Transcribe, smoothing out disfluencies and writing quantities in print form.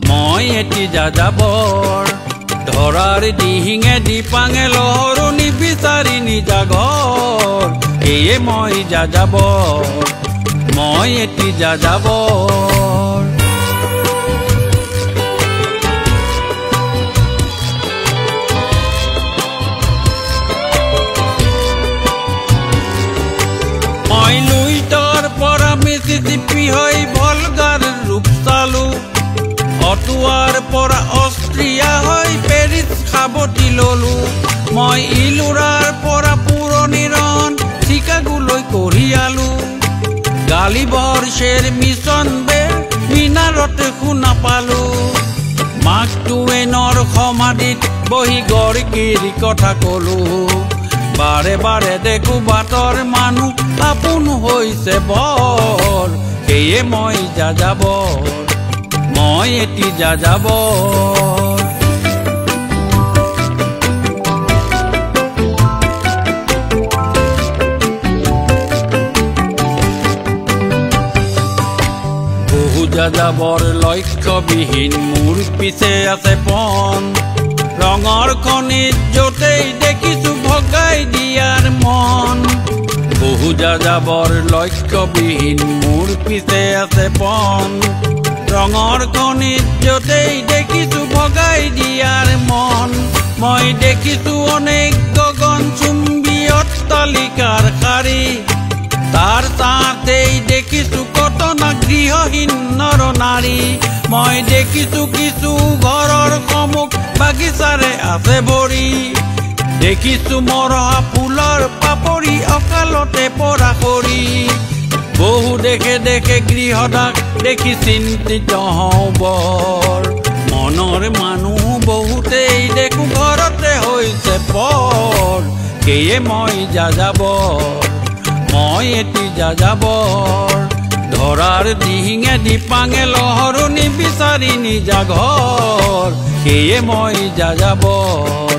মই এটি যাযাবৰ ধৰাৰ দিহিঙে দিপাঙে লহৰণি বিচাৰি নিজা ঘৰ এয়ে মই যাযাবৰ মই এটি যাযাবৰ মই লুইতৰ পৰা মিছিছিপি হৈ ভলগাৰ ৰূপ চালো অটুৱাৰ পৰা অষ্ট্ৰিয়া হৈ পেৰিছ সাৱটি ললো মই ইলোৰাৰ পৰা পুৰণিৰণ চিকাগোলৈ কঢ়িয়ালো গালিবৰ্ষেৰ মিছন বেৰ মিনাৰতে শুনা পালো মাৰ্ক টুৱেইনৰ সমাধিত বহি গৰকিৰ কথা কলো বাৰে বাৰে দেখো বাটৰ মানুহ আপোন হৈছে বৰ সেয়ে মই যাযাবৰ মই এটি যাযাবৰ বহু যাযাবৰ লক্ষ্যবিহীন মোৰ পিছে আছে পণ ৰঙৰ খনিত য'তেই দেখিছো ভগাই দিয়াৰ মন বহু যাযাবৰ লক্ষ্যবিহীন মোৰ পিছে আছে পণ ৰঙৰ খনিত য'তেই দেখিছো ভগাই দিয়াৰ মন মই দেখিছো অনেক গগনচুম্বী অট্টালিকাৰ শাৰী তাৰ তাতেই দেখিছো কতনা গৃহহীন নৰ নাৰী মই দেখিছো কিছু ঘৰৰ সন্মুখ বাগিচাৰে আছে ভৰি দেখিছো মৰহা ফুলৰ পাপৰি অকালতে পৰা কৰি বহু দেখে দেখে গৃহদাক দেখি চিন্তিত হওঁ বৰ মনৰ মানুহ বহুতেই দেখো ঘৰতে হৈছে পৰ সেয়ে মই যাযাবৰ মই এটি যাযাবৰ ধৰাৰ দিহিঙে দিপাঙে লহৰণি বিচাৰি নিজা ঘৰ সেয়ে মই যাযাবৰ